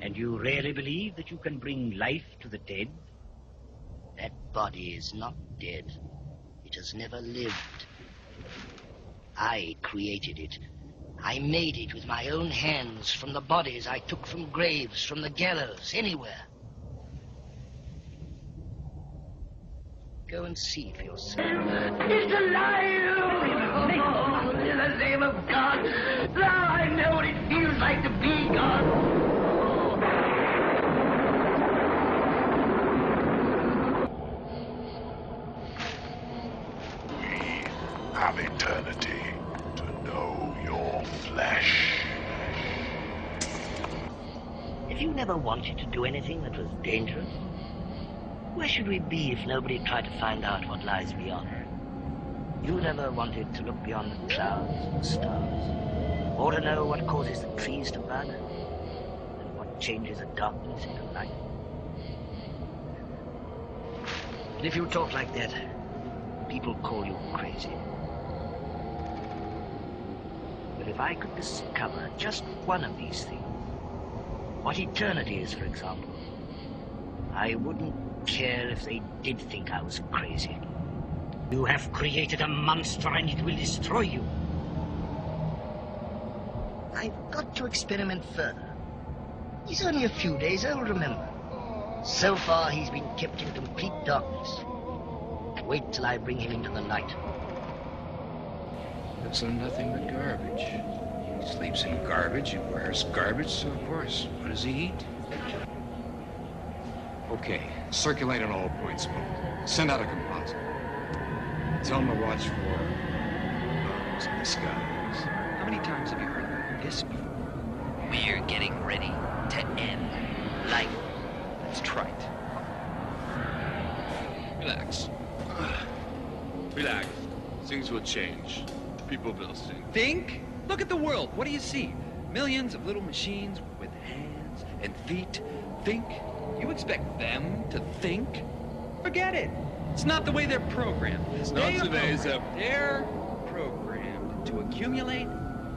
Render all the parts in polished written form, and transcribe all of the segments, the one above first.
And you really believe that you can bring life to the dead? That body is not dead. It has never lived. I created it. I made it with my own hands from the bodies I took from graves, from the gallows, anywhere. Go and see for yourself. It's alive! Oh, in the name of God! Now I know what it feels like to be God! We have eternity to know your flesh. If you never wanted to do anything that was dangerous, where should we be if nobody tried to find out what lies beyond? You never wanted to look beyond the clouds and the stars, or to know what causes the trees to bud, and what changes the darkness into light. And if you talk like that, people call you crazy. But if I could discover just one of these things, what eternity is, for example, I wouldn't care if they did think I was crazy. You have created a monster and it will destroy you. I've got to experiment further. He's only a few days old, remember. So far, he's been kept in complete darkness. Wait till I bring him into the light. Lives on nothing but garbage. He sleeps in garbage, he wears garbage, so of course, what does he eat? Okay, circulate on all points, Smoke. Send out a composite. Tell them to watch for bombs in the skies. How many times have you heard this before? We're getting ready to end life. That's trite. Relax. Relax. Things will change. People will sing. Think? Look at the world. What do you see? Millions of little machines with hands and feet. Think? You expect them to think? Forget it. It's not the way they're programmed. It's not today's episode. They're programmed to accumulate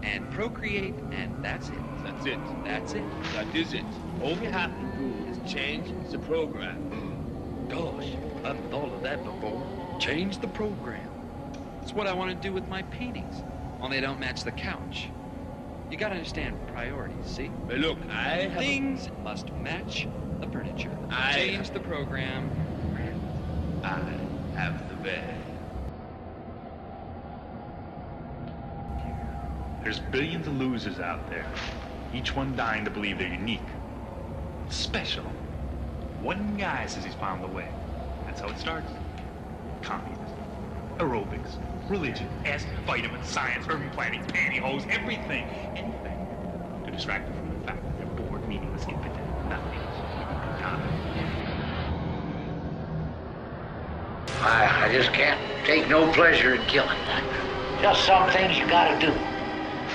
and procreate, and that's it. That's it. That's it. That is it. All we have to do is change the program. Gosh, I haven't thought of that before. Change the program. It's what I want to do with my paintings. Only they don't match the couch. You gotta understand priorities, see? But look, I have... Things must match the furniture. Change the program. I have the bed. There's billions of losers out there, each one dying to believe they're unique, special. One guy says he's found the way. That's how it starts. Communism, aerobics, religion, acid, vitamins, science, urban planning, pantyhose, everything. Anything to distract them from the fact that they're bored, meaningless, impotent, nothing. I just can't take no pleasure in killing. Just some things you gotta do.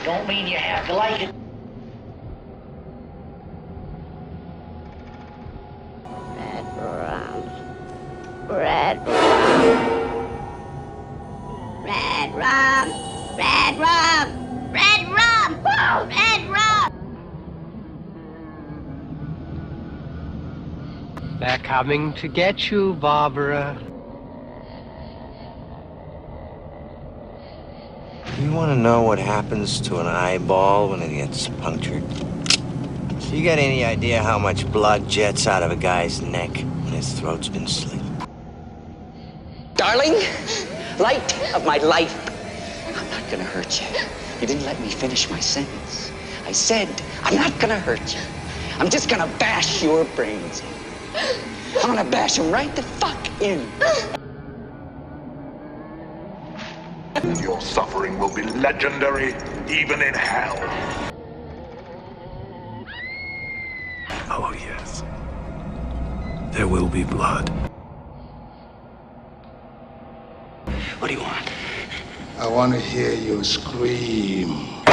Don't mean you have to like it. Red rum. Red rum. Red rum. Red rum. Whoa, red rum. They're coming to get you, Barbara. You want to know what happens to an eyeball when it gets punctured? You got any idea how much blood jets out of a guy's neck when his throat's been slit? Darling, light of my life, I'm not gonna hurt you. You didn't let me finish my sentence. I said, I'm not gonna hurt you. I'm just gonna bash your brains in. I'm gonna bash them right the fuck in. Your suffering will be legendary, even in hell. Oh, yes. There will be blood. What do you want? I want to hear you scream.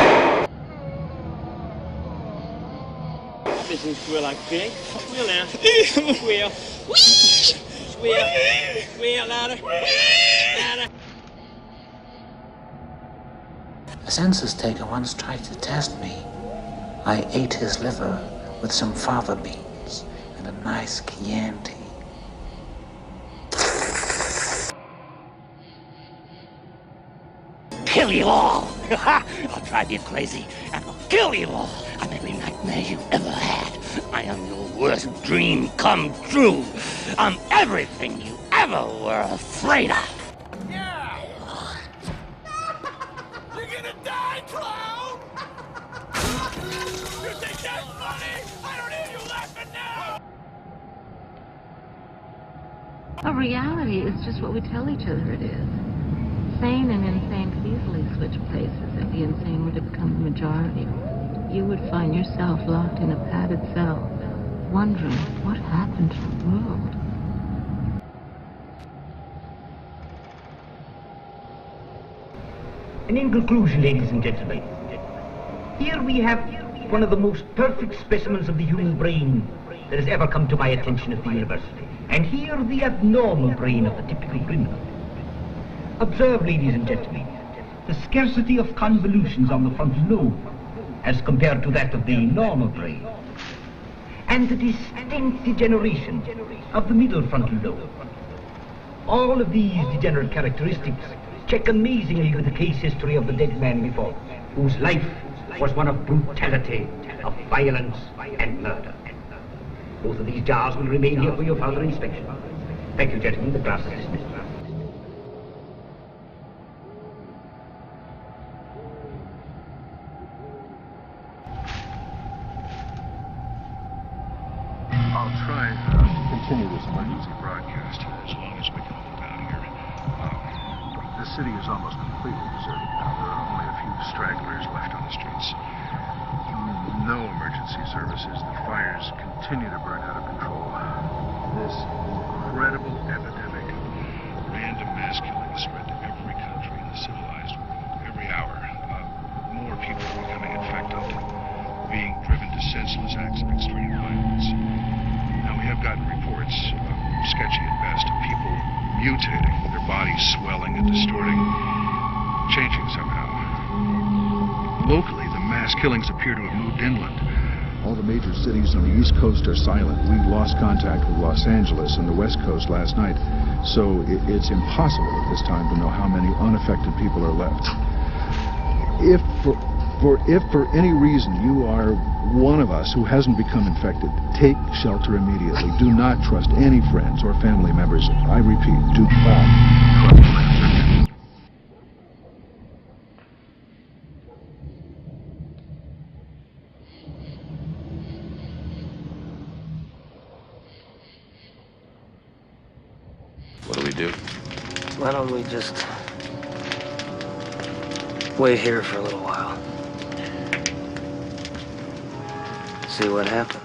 Listen, squeal like a pig. Squeal now. Squeal. Squeal. Squeal louder. Louder. A census taker once tried to test me. I ate his liver with some fava beans and a nice Chianti. Kill you all! I'll drive you crazy, and I'll kill you all! I'm every nightmare you ever had. I am your worst dream come true. I'm everything you ever were afraid of. Yeah! You're gonna die, clown! You think that's funny? I don't hear you laughing now! A reality is just what we tell each other it is. Sane and insane could easily switch places if the insane were to become the majority. You would find yourself locked in a padded cell, wondering what happened to the world. And in conclusion, ladies and gentlemen, here we have one of the most perfect specimens of the human brain that has ever come to my attention at the university. And here the abnormal brain of the typical criminal. Observe, ladies and gentlemen, the scarcity of convolutions on the frontal lobe as compared to that of the normal brain, and the distinct degeneration of the middle frontal lobe. All of these degenerate characteristics check amazingly with the case history of the dead man before, whose life was one of brutality, of violence and murder. Both of these jars will remain here for your further inspection. Thank you, gentlemen. The class is dismissed. I'll try to continue this emergency broadcast as long as we can hold out here. The city is almost completely deserted now. There are only a few stragglers left on the streets. No emergency services. The fires continue to burn out of control. This incredible epidemic of random mass killings spread to every country in the civilized world. Every hour, more people are becoming infected, being driven to senseless acts of extreme violence. Now, we have gotten reports, sketchy at best, of people mutating, their bodies swelling and distorting, changing somehow. Locally, the mass killings appear to have moved inland. All the major cities on the East Coast are silent. We lost contact with Los Angeles and the West Coast last night, so it's impossible at this time to know how many unaffected people are left. If for any reason you are one of us who hasn't become infected, take shelter immediately. Do not trust any friends or family members. I repeat, do not trust friends. What do we do? Why don't we just wait here for a little while? See what happens.